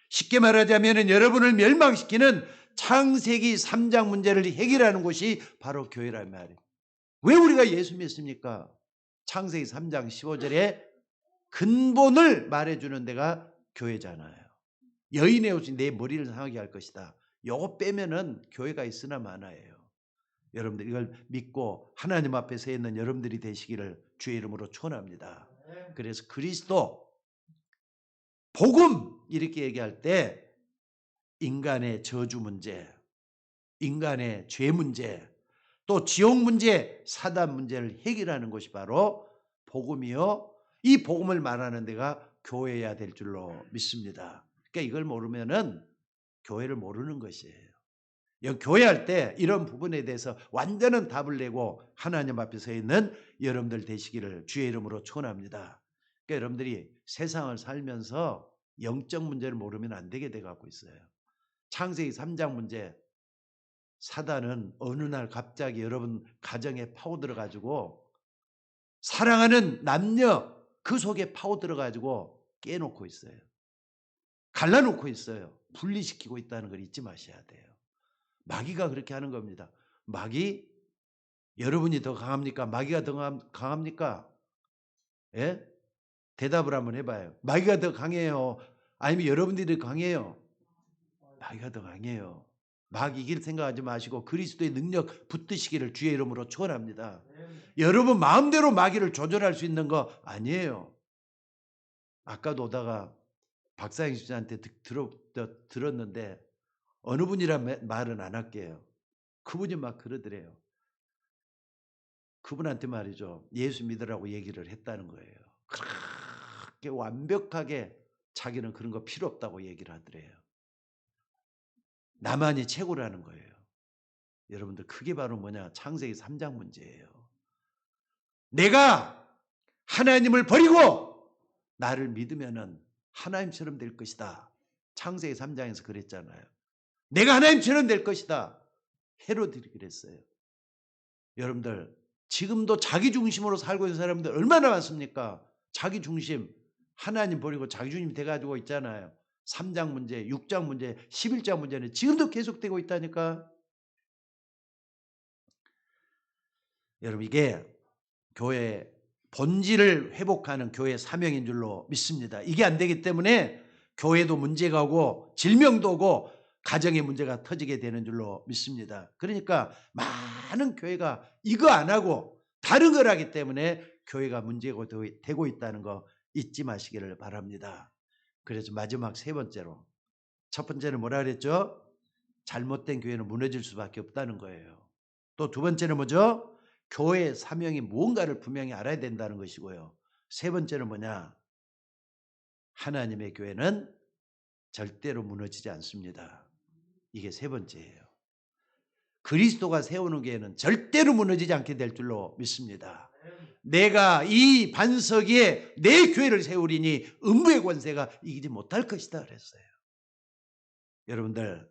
쉽게 말하자면 여러분을 멸망시키는 창세기 3장 문제를 해결하는 곳이 바로 교회란 말이에요. 왜 우리가 예수 믿습니까? 창세기 3장 15절에 근본을 말해주는 데가 교회잖아요. 여인의 옷이 내 머리를 상하게 할 것이다. 요거 빼면은 교회가 있으나 마나예요. 여러분들 이걸 믿고 하나님 앞에 서 있는 여러분들이 되시기를 주의 이름으로 축원합니다. 그래서 그리스도 복음 이렇게 얘기할 때 인간의 저주 문제, 인간의 죄 문제, 또 지옥 문제, 사단 문제를 해결하는 것이 바로 복음이요. 이 복음을 말하는 데가 교회여야 될 줄로 믿습니다. 그러니까 이걸 모르면은 교회를 모르는 것이에요. 교회할 때 이런 부분에 대해서 완전한 답을 내고 하나님 앞에 서 있는 여러분들 되시기를 주의 이름으로 축원합니다. 그러니까 여러분들이 세상을 살면서 영적 문제를 모르면 안 되게 돼 갖고 있어요. 창세기 3장 문제, 사단은 어느 날 갑자기 여러분 가정에 파고들어 가지고 사랑하는 남녀 그 속에 파고들어 가지고 깨놓고 있어요. 갈라놓고 있어요. 분리시키고 있다는 걸 잊지 마셔야 돼요. 마귀가 그렇게 하는 겁니다. 마귀 여러분이 더 강합니까? 마귀가 더 강합니까? 예? 대답을 한번 해봐요. 마귀가 더 강해요? 아니면 여러분들이 강해요? 마귀가 더 강해요. 마귀 이길 생각하지 마시고 그리스도의 능력 붙드시기를 주의 이름으로 축원합니다. 여러분 마음대로 마귀를 조절할 수 있는 거 아니에요. 아까도 오다가 박사영 씨한테 들었는데 어느 분이란 말은 안 할게요. 그분이 막 그러더래요. 그분한테 말이죠. 예수 믿으라고 얘기를 했다는 거예요. 그렇게 완벽하게 자기는 그런 거 필요 없다고 얘기를 하더래요. 나만이 최고라는 거예요. 여러분들 그게 바로 뭐냐? 창세기 3장 문제예요. 내가 하나님을 버리고 나를 믿으면은 하나님처럼 될 것이다. 창세기 3장에서 그랬잖아요. 내가 하나님처럼 될 것이다. 헤롯이 그랬어요. 여러분들 지금도 자기 중심으로 살고 있는 사람들 얼마나 많습니까? 자기 중심, 하나님 버리고 자기 중심 돼가지고 있잖아요. 3장 문제, 6장 문제, 11장 문제는 지금도 계속되고 있다니까. 여러분 이게 교회 본질을 회복하는 교회 사명인 줄로 믿습니다. 이게 안 되기 때문에 교회도 문제가 오고 질병도 오고 가정의 문제가 터지게 되는 줄로 믿습니다. 그러니까 많은 교회가 이거 안 하고 다른 걸 하기 때문에 교회가 문제가 되고 있다는 거 잊지 마시기를 바랍니다. 그래서 마지막 세 번째로, 첫 번째는 뭐라 그랬죠? 잘못된 교회는 무너질 수밖에 없다는 거예요. 또 두 번째는 뭐죠? 교회의 사명이 무언가를 분명히 알아야 된다는 것이고요. 세 번째는 뭐냐? 하나님의 교회는 절대로 무너지지 않습니다. 이게 세 번째예요. 그리스도가 세우는 교회는 절대로 무너지지 않게 될 줄로 믿습니다. 내가 이 반석 위에 내 교회를 세우리니 음부의 권세가 이기지 못할 것이다 그랬어요. 여러분들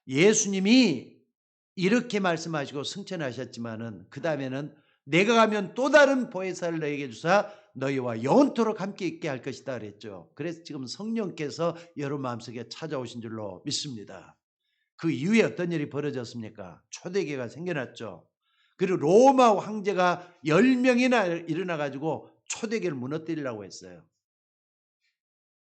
예수님이 이렇게 말씀하시고 승천하셨지만은 그 다음에는 내가 가면 또 다른 보혜사를 너에게 주사 너희와 영원토록 함께 있게 할 것이다 그랬죠. 그래서 지금 성령께서 여러분 마음속에 찾아오신 줄로 믿습니다. 그 이후에 어떤 일이 벌어졌습니까? 초대교회가 생겨났죠. 그리고 로마 황제가 10명이나 일어나가지고 초대교회를 무너뜨리려고 했어요.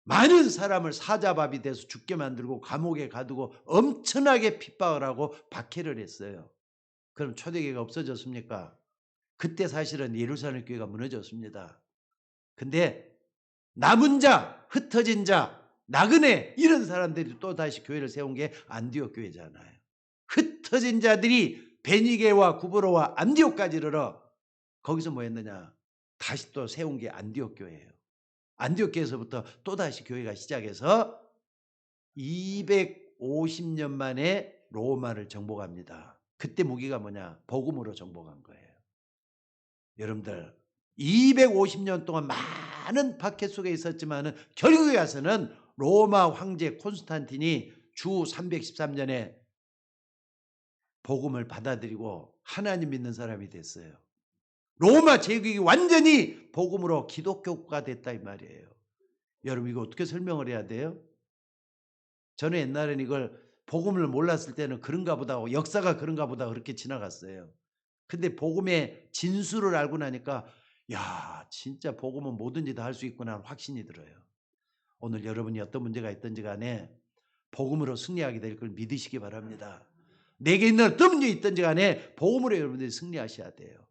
많은 사람을 사자밥이 돼서 죽게 만들고 감옥에 가두고 엄청나게 핍박을 하고 박해를 했어요. 그럼 초대교회가 없어졌습니까? 그때 사실은 예루살렘 교회가 무너졌습니다. 근데 남은 자, 흩어진 자, 나그네 이런 사람들이 또 다시 교회를 세운 게 안디옥 교회잖아요. 흩어진 자들이 베니게와 구브로와 안디옥까지 이르러 거기서 뭐 했느냐? 다시 또 세운 게 안디옥 교회예요. 안디옥 교회에서부터 또 다시 교회가 시작해서 250년 만에 로마를 정복합니다. 그때 무기가 뭐냐? 복음으로 정복한 거예요. 여러분들 250년 동안 많은 박해 속에 있었지만은 결국에 와서는 로마 황제 콘스탄틴이 주 313년에 복음을 받아들이고 하나님 믿는 사람이 됐어요. 로마 제국이 완전히 복음으로 기독교가 됐다 이 말이에요. 여러분 이거 어떻게 설명을 해야 돼요? 저는 옛날에는 이걸 복음을 몰랐을 때는 그런가 보다 하고 역사가 그런가 보다 그렇게 지나갔어요. 근데 복음의 진수를 알고 나니까 야 진짜 복음은 뭐든지 다 할 수 있구나 하는 확신이 들어요. 오늘 여러분이 어떤 문제가 있든지 간에 복음으로 승리하게 될 걸 믿으시기 바랍니다. 내게 있는 어떤 문제 있든지 간에 복음으로 여러분들이 승리하셔야 돼요.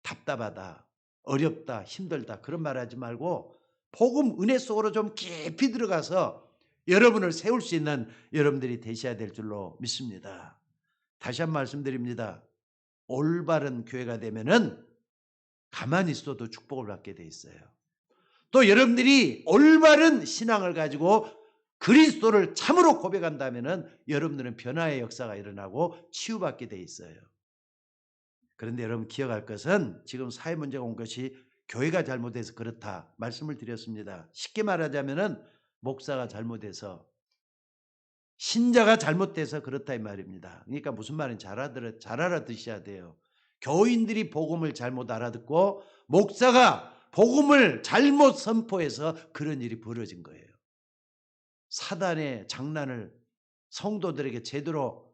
답답하다, 어렵다, 힘들다 그런 말 하지 말고 복음 은혜 속으로 좀 깊이 들어가서 여러분을 세울 수 있는 여러분들이 되셔야 될 줄로 믿습니다. 다시 한 번 말씀드립니다. 올바른 교회가 되면은 가만히 있어도 축복을 받게 돼 있어요. 또 여러분들이 올바른 신앙을 가지고 그리스도를 참으로 고백한다면은 여러분들은 변화의 역사가 일어나고 치유받게 돼 있어요. 그런데 여러분 기억할 것은 지금 사회 문제가 온 것이 교회가 잘못해서 그렇다 말씀을 드렸습니다. 쉽게 말하자면은 목사가 잘못해서 신자가 잘못돼서 그렇다 이 말입니다. 그러니까 무슨 말인지 잘 알아듣셔야 돼요. 교인들이 복음을 잘못 알아듣고 목사가 복음을 잘못 선포해서 그런 일이 벌어진 거예요. 사단의 장난을 성도들에게 제대로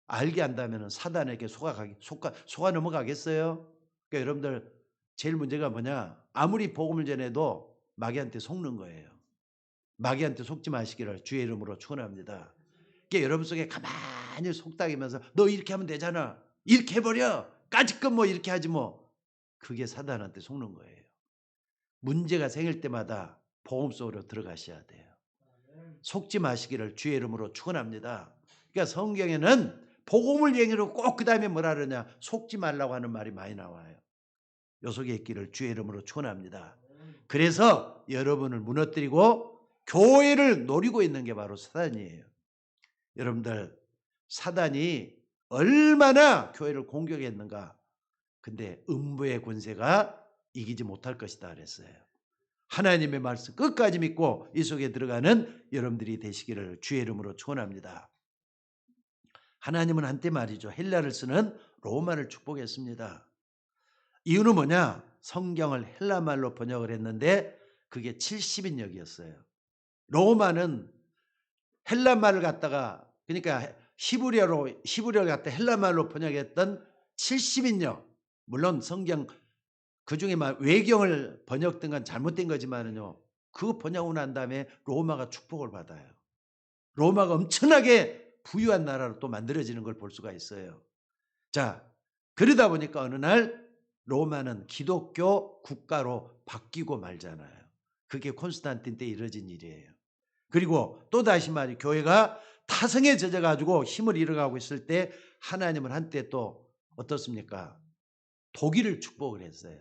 알게 한다면 사단에게 속아 넘어가겠어요? 그러니까 여러분들 제일 문제가 뭐냐? 아무리 복음을 전해도 마귀한테 속는 거예요. 마귀한테 속지 마시기를 주의 이름으로 축원합니다. 그러니까 여러분 속에 가만히 속닥이면서 너 이렇게 하면 되잖아. 이렇게 해버려. 까짓것 뭐 이렇게 하지 뭐. 그게 사단한테 속는 거예요. 문제가 생길 때마다 복음 속으로 들어가셔야 돼요. 속지 마시기를 주의 이름으로 축원합니다. 그러니까 성경에는 복음을 얘기로 꼭 그 다음에 뭐라 그러냐. 속지 말라고 하는 말이 많이 나와요. 요 속에 있기를 주의 이름으로 축원합니다. 그래서 여러분을 무너뜨리고 교회를 노리고 있는 게 바로 사단이에요. 여러분들 사단이 얼마나 교회를 공격했는가. 근데 음부의 권세가 이기지 못할 것이다 그랬어요. 하나님의 말씀 끝까지 믿고 이 속에 들어가는 여러분들이 되시기를 주의 이름으로 축원합니다. 하나님은 한때 말이죠. 헬라를 쓰는 로마를 축복했습니다. 이유는 뭐냐? 성경을 헬라말로 번역을 했는데 그게 70인역이었어요. 로마는 헬라말을 갖다가 그러니까 히브리어를 갖다 헬라말로 번역했던 70인역. 물론 성경 그중에 외경을 번역된 건 잘못된 거지만은요. 그 번역을 난 다음에 로마가 축복을 받아요. 로마가 엄청나게 부유한 나라로 또 만들어지는 걸 볼 수가 있어요. 자, 그러다 보니까 어느 날 로마는 기독교 국가로 바뀌고 말잖아요. 그게 콘스탄틴 때 이뤄진 일이에요. 그리고 또다시 말이 교회가 타성에 젖어가지고 힘을 잃어가고 있을 때 하나님은 한때 또 어떻습니까? 독일을 축복을 했어요.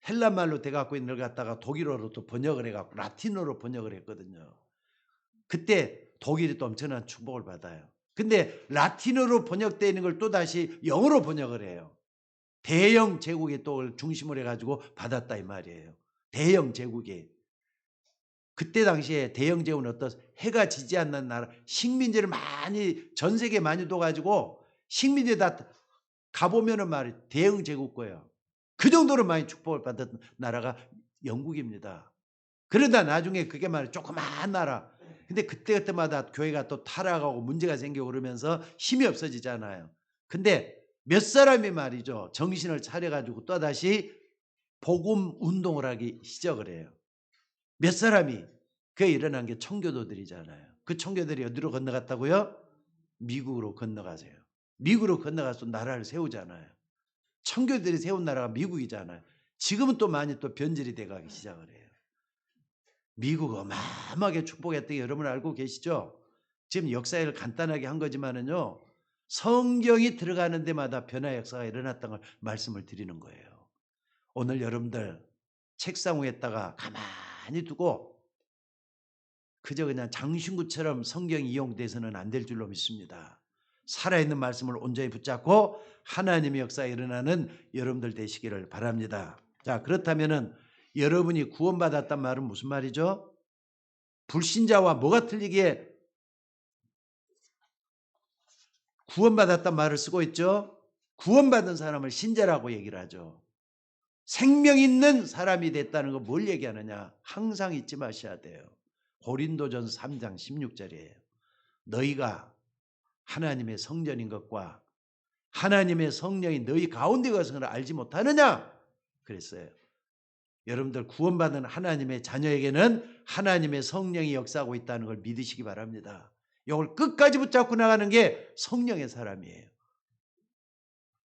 헬라말로 돼갖고 있는 걸 갖다가 독일어로 또 번역을 해갖고 라틴어로 번역을 했거든요. 그때 독일이 또 엄청난 축복을 받아요. 근데 라틴어로 번역되어 있는 걸 또다시 영어로 번역을 해요. 대영 제국이 또 중심을 해가지고 받았다 이 말이에요. 대영 제국이. 그때 당시에 대영 제국은 해가 지지 않는 나라 식민지를 많이 전 세계에 많이 둬가지고 식민지 다 가보면은 말이 대영 제국거예요. 그 정도로 많이 축복을 받은 나라가 영국입니다. 그러다 나중에 그게 말이 조그마한 나라. 근데 그때마다 교회가 또 타락하고 문제가 생기고 그러면서 힘이 없어지잖아요. 근데 몇 사람이 말이죠. 정신을 차려가지고 또다시 복음 운동을 하기 시작을 해요. 몇 사람이. 그게 일어난 게 청교도들이잖아요. 그 청교들이 어디로 건너갔다고요? 미국으로 건너가세요. 미국으로 건너가서 나라를 세우잖아요. 청교들이 세운 나라가 미국이잖아요. 지금은 또 많이 또 변질이 돼가기 시작을 해요. 미국 어마어마하게 축복했던 게 여러분 알고 계시죠? 지금 역사를 간단하게 한 거지만은요. 성경이 들어가는 데마다 변화 역사가 일어났던 걸 말씀을 드리는 거예요. 오늘 여러분들 책상 위에다가 가만히 두고 그저 그냥 장신구처럼 성경이 이용돼서는 안 될 줄로 믿습니다. 살아있는 말씀을 온전히 붙잡고 하나님의 역사가 일어나는 여러분들 되시기를 바랍니다. 자, 그렇다면은 여러분이 구원받았단 말은 무슨 말이죠? 불신자와 뭐가 틀리기에 구원받았단 말을 쓰고 있죠? 구원받은 사람을 신자라고 얘기를 하죠. 생명 있는 사람이 됐다는 거 뭘 얘기하느냐? 항상 잊지 마셔야 돼요. 고린도전서 3장 16절이에요. 너희가 하나님의 성전인 것과 하나님의 성령이 너희 가운데 것을 알지 못하느냐? 그랬어요. 여러분들 구원받은 하나님의 자녀에게는 하나님의 성령이 역사하고 있다는 걸 믿으시기 바랍니다. 이걸 끝까지 붙잡고 나가는 게 성령의 사람이에요.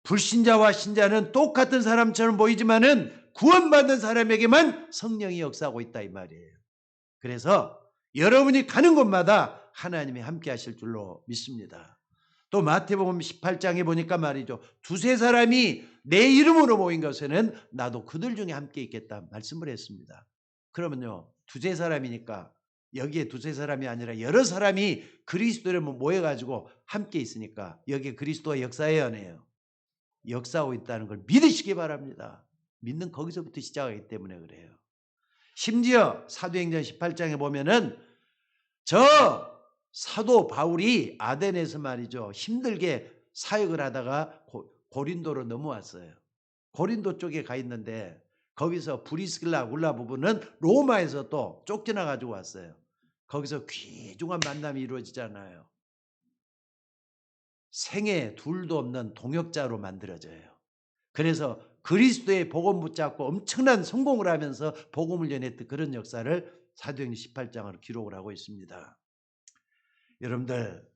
불신자와 신자는 똑같은 사람처럼 보이지만은 구원받은 사람에게만 성령이 역사하고 있다 이 말이에요. 그래서 여러분이 가는 곳마다 하나님이 함께 하실 줄로 믿습니다. 또 마태복음 18장에 보니까 말이죠. 두세 사람이 내 이름으로 모인 것에는 나도 그들 중에 함께 있겠다 말씀을 했습니다. 그러면요. 두세 사람이니까 여기에 두세 사람이 아니라 여러 사람이 그리스도를 모여가지고 함께 있으니까 여기에 그리스도가 역사해야 하네요. 역사하고 있다는 걸 믿으시기 바랍니다. 믿는 거기서부터 시작하기 때문에 그래요. 심지어 사도행전 18장에 보면은 저 사도 바울이 아덴에서 말이죠. 힘들게 사역을 하다가 고린도로 넘어왔어요. 고린도 쪽에 가 있는데 거기서 브리스길라 아굴라 부부는 로마에서 또 쫓겨나 가지고 왔어요. 거기서 귀중한 만남이 이루어지잖아요. 생애 둘도 없는 동역자로 만들어져요. 그래서 그리스도의 복음 붙잡고 엄청난 성공을 하면서 복음을 전했던 그런 역사를 사도행전 18장으로 기록을 하고 있습니다. 여러분들,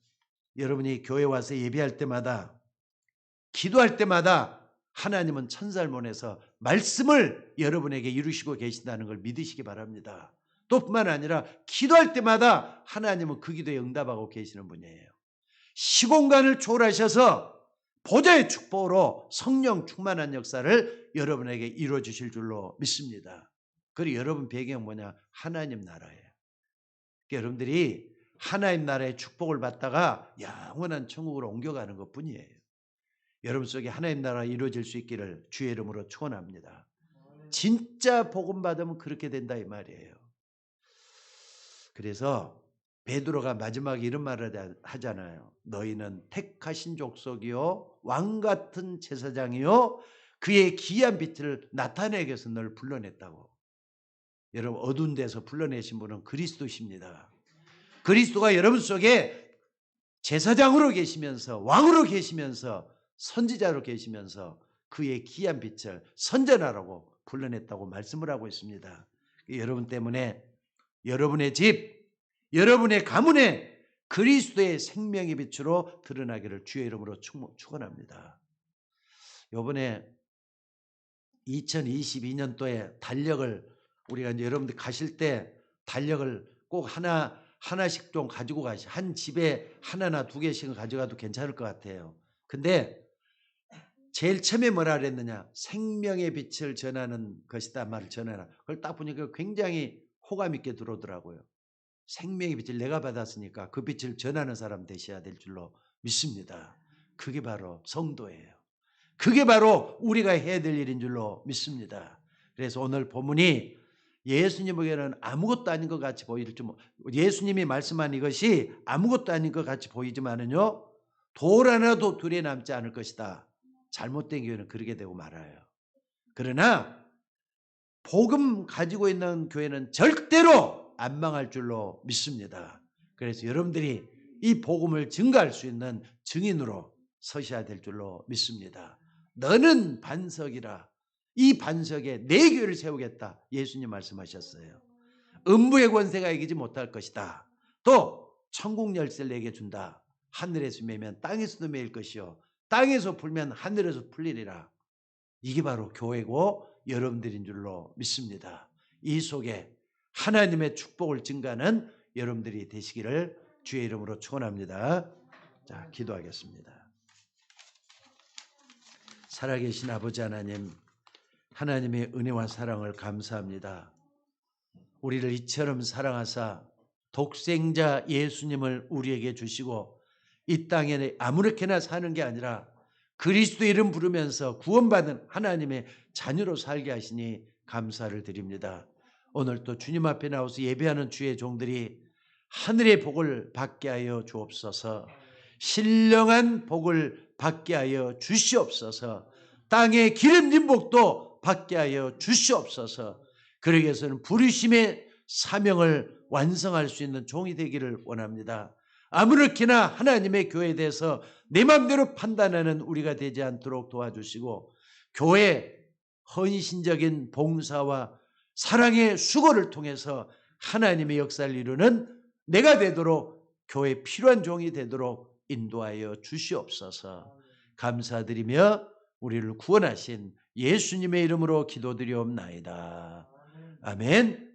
여러분이 교회 와서 예배할 때마다 기도할 때마다 하나님은 천사를 보내서 말씀을 여러분에게 이루시고 계신다는 걸 믿으시기 바랍니다. 또 뿐만 아니라 기도할 때마다 하나님은 그 기도에 응답하고 계시는 분이에요. 시공간을 초월하셔서 보좌의 축복으로 성령 충만한 역사를 여러분에게 이루어 주실 줄로 믿습니다. 그리고 여러분 배경은 뭐냐? 하나님 나라예요. 그러니까 여러분들이 하나님 나라의 축복을 받다가 영원한 천국으로 옮겨가는 것뿐이에요. 여러분 속에 하나님 나라가 이루어질 수 있기를 주의 이름으로 축원합니다. 진짜 복음 받으면 그렇게 된다 이 말이에요. 그래서 베드로가 마지막에 이런 말을 하잖아요. 너희는 택하신 족속이요 왕 같은 제사장이요 그의 귀한 빛을 나타내기 위해서 너를 불러냈다고. 여러분 어두운 데서 불러내신 분은 그리스도십니다. 그리스도가 여러분 속에 제사장으로 계시면서 왕으로 계시면서 선지자로 계시면서 그의 귀한 빛을 선전하라고 불러냈다고 말씀을 하고 있습니다. 여러분 때문에 여러분의 집, 여러분의 가문에 그리스도의 생명의 빛으로 드러나기를 주의 이름으로 축원합니다. 이번에 2022년도에 달력을 우리가 이제 여러분들 가실 때 달력을 꼭 하나씩 좀 가지고 가시. 한 집에 하나나 두 개씩은 가져가도 괜찮을 것 같아요. 근데 제일 처음에 뭐라 그랬느냐? 생명의 빛을 전하는 것이다 말을 전해라. 그걸 딱 보니까 굉장히 호감 있게 들어오더라고요. 생명의 빛을 내가 받았으니까 그 빛을 전하는 사람 되셔야 될 줄로 믿습니다. 그게 바로 성도예요. 그게 바로 우리가 해야 될 일인 줄로 믿습니다. 그래서 오늘 본문이 예수님에게는 아무것도 아닌 것 같이 보일 줄, 예수님이 말씀한 이것이 아무것도 아닌 것 같이 보이지만은요, 돌 하나도 둘에 남지 않을 것이다. 잘못된 교회는 그렇게 되고 말아요. 그러나 복음 가지고 있는 교회는 절대로 안 망할 줄로 믿습니다. 그래서 여러분들이 이 복음을 증거할 수 있는 증인으로 서셔야 될 줄로 믿습니다. 너는 반석이라. 이 반석에 내 교회를 세우겠다. 예수님 말씀하셨어요. 음부의 권세가 이기지 못할 것이다. 또 천국 열쇠를 내게 준다. 하늘에서 매면 땅에서도 매일 것이요 땅에서 풀면 하늘에서 풀리리라. 이게 바로 교회고 여러분들인 줄로 믿습니다. 이 속에 하나님의 축복을 증가하는 여러분들이 되시기를 주의 이름으로 축원합니다. 자, 기도하겠습니다. 살아계신 아버지 하나님, 하나님의 은혜와 사랑을 감사합니다. 우리를 이처럼 사랑하사 독생자 예수님을 우리에게 주시고 이 땅에 아무렇게나 사는 게 아니라 그리스도 이름 부르면서 구원받은 하나님의 자녀로 살게 하시니 감사를 드립니다. 오늘 또 주님 앞에 나와서 예배하는 주의 종들이 하늘의 복을 받게 하여 주옵소서. 신령한 복을 받게 하여 주시옵소서. 땅의 기름진 복도 받게 하여 주시옵소서. 그러기 위해서는 부르심의 사명을 완성할 수 있는 종이 되기를 원합니다. 아무렇게나 하나님의 교회에 대해서 내 마음대로 판단하는 우리가 되지 않도록 도와주시고 교회 헌신적인 봉사와 사랑의 수고를 통해서 하나님의 역사를 이루는 내가 되도록 교회에 필요한 종이 되도록 인도하여 주시옵소서. 감사드리며 우리를 구원하신 예수님의 이름으로 기도드리옵나이다. 아멘.